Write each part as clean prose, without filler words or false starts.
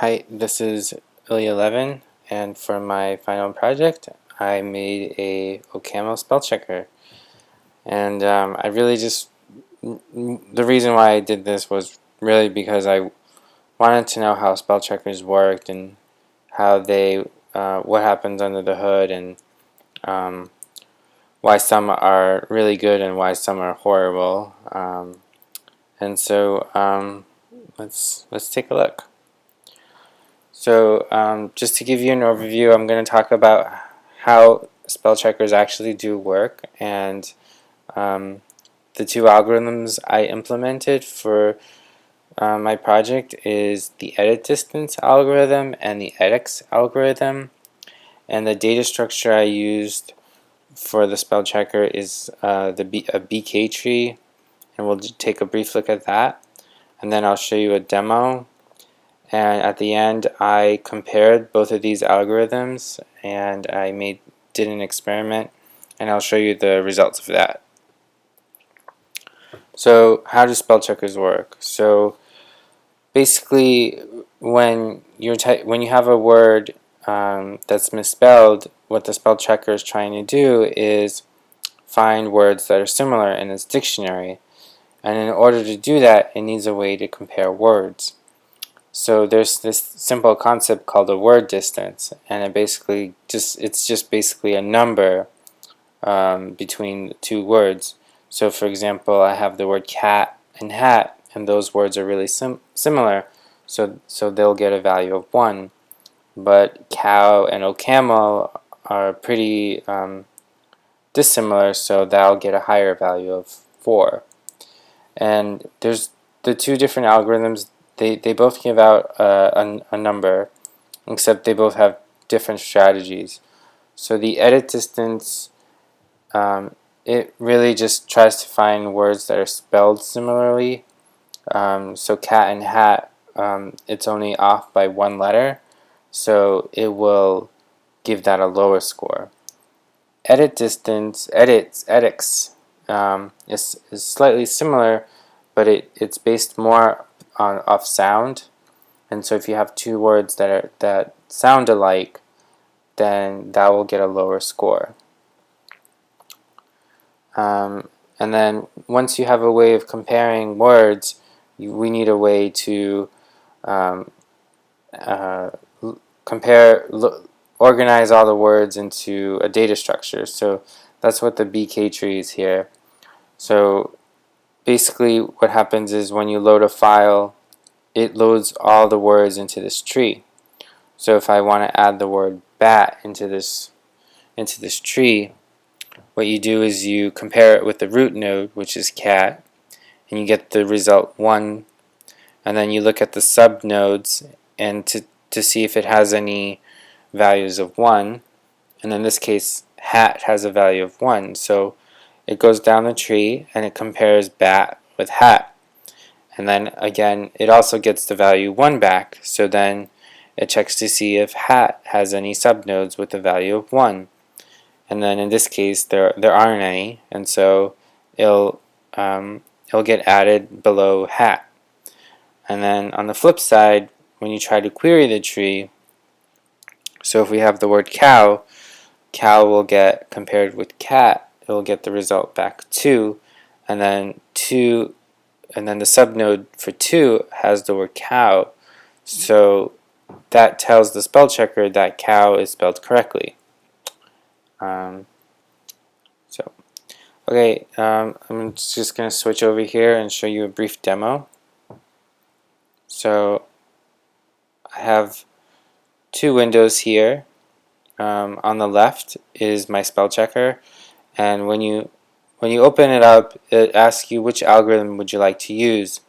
Hi, this is Ilya11, and for my final project, I made a OCAML spell checker. And I really just, the reason why I did this was really because I wanted to know how spell checkers worked and how what happens under the hood, and um, why some are really good and why some are horrible. And so let's take a look. So just to give you an overview, I'm going to talk about how spell checkers actually do work, and um, the two algorithms I implemented for my project is the edit distance algorithm and the Editex algorithm. And the data structure I used for the spell checker is a BK tree, and we'll take a brief look at that. And then I'll show you a demo. And at the end, I compared both of these algorithms, and I did an experiment, and I'll show you the results of that. So how do spell checkers work? So basically, when you have a word that's misspelled, what the spell checker is trying to do is find words that are similar in its dictionary. And in order to do that, it needs a way to compare words. So there's this simple concept called a word distance, and it's just basically a number between two words. So for example, I have the word cat and hat, and those words are really similar, so they'll get a value of 1. But cow and OCaml are pretty dissimilar, so that'll get a higher value of 4. And there's the two different algorithms. They both give out a number, except they both have different strategies. So the edit distance, it really just tries to find words that are spelled similarly. So cat and hat, it's only off by 1 letter, so it will give that a lower score. Edit distance, Editex, is slightly similar, but it's based more off sound. And so if you have two words that sound alike, then that will get a lower score. And then once you have a way of comparing words, we need a way to compare, organize all the words into a data structure. So that's what the BK tree is here. So basically what happens is when you load a file, it loads all the words into this tree. So if I want to add the word bat into this tree, what you do is you compare it with the root node, which is cat, and you get the result 1, and then you look at the sub nodes and to see if it has any values of 1, and in this case hat has a value of 1, so it goes down the tree and it compares bat with hat, and then again it also gets the value 1 back, so then it checks to see if hat has any subnodes with a value of 1, and then in this case there aren't any, and so it'll get added below hat. And then on the flip side, when you try to query the tree, so if we have the word cow, cow will get compared with cat, it will get the result back 2, and then the subnode for 2 has the word cow, so that tells the spell checker that cow is spelled correctly. Okay, I'm just going to switch over here and show you a brief demo. So I have two windows here. On the left is my spell checker, and when you open it up, it asks you which algorithm would you like to use.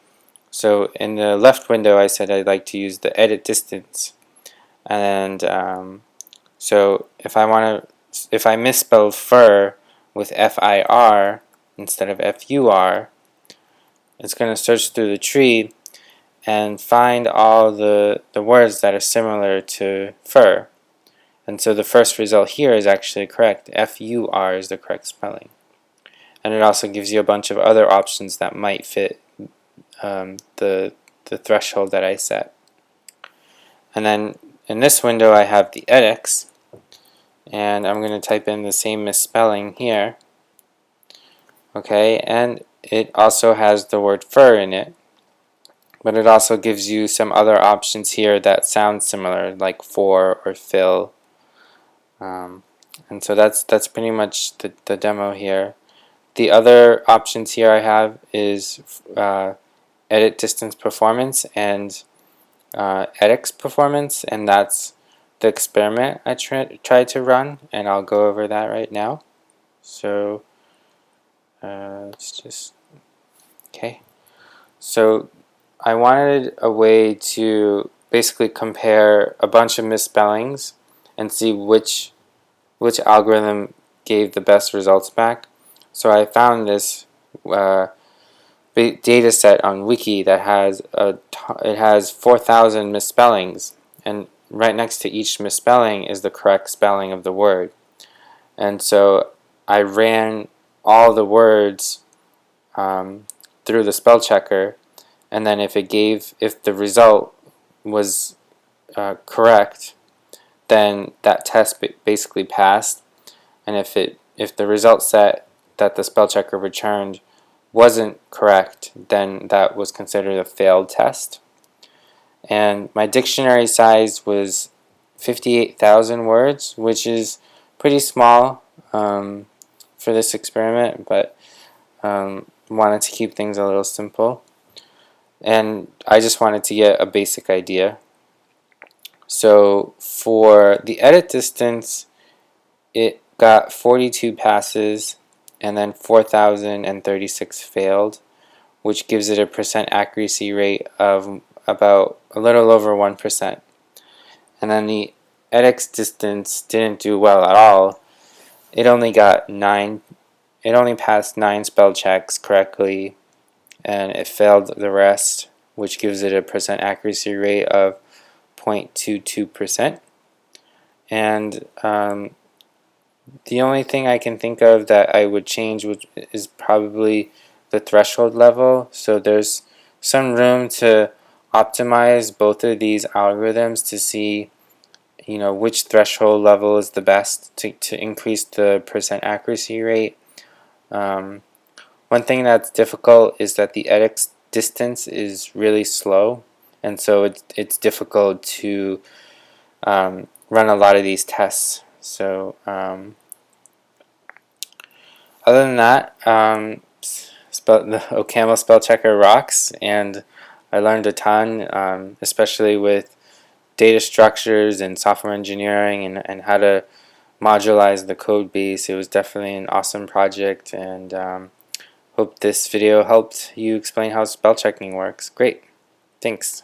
So in the left window, I said I'd like to use the edit distance, and so if I misspell fur with FIR instead of FUR, it's going to search through the tree and find all the words that are similar to fur. And so the first result here is actually correct. FUR is the correct spelling. And it also gives you a bunch of other options that might fit the threshold that I set. And then in this window I have the Editex, and I'm going to type in the same misspelling here. Okay, and it also has the word fur in it, but it also gives you some other options here that sound similar, like for or fill. And so that's pretty much the demo here. The other options here I have is edit distance performance and edX performance, and that's the experiment I tried to run, and I'll go over that right now. So let's just, okay. So I wanted a way to basically compare a bunch of misspellings and see which algorithm gave the best results back. So I found this data set on Wiki that has it has 4,000 misspellings, and right next to each misspelling is the correct spelling of the word. And so I ran all the words through the spell checker, and then if the result was correct, then that test basically passed. And if the result set that the spell checker returned wasn't correct, then that was considered a failed test. And my dictionary size was 58,000 words, which is pretty small for this experiment, but wanted to keep things a little simple. And I just wanted to get a basic idea. So for the edit distance, it got 42 passes, and then 4,036 failed, which gives it a percent accuracy rate of about a little over 1%. And then the edX distance didn't do well at all. It only passed 9 spell checks correctly, and it failed the rest, which gives it a percent accuracy rate of 0.22%. And the only thing I can think of that I would change is probably the threshold level. So there's some room to optimize both of these algorithms to see, which threshold level is the best to increase the percent accuracy rate. One thing that's difficult is that the edX distance is really slow, and so it's difficult to run a lot of these tests. So other than that, the OCAML spell checker rocks, and I learned a ton, especially with data structures and software engineering and how to modularize the code base. It was definitely an awesome project, and hope this video helped you explain how spell checking works. Great, thanks.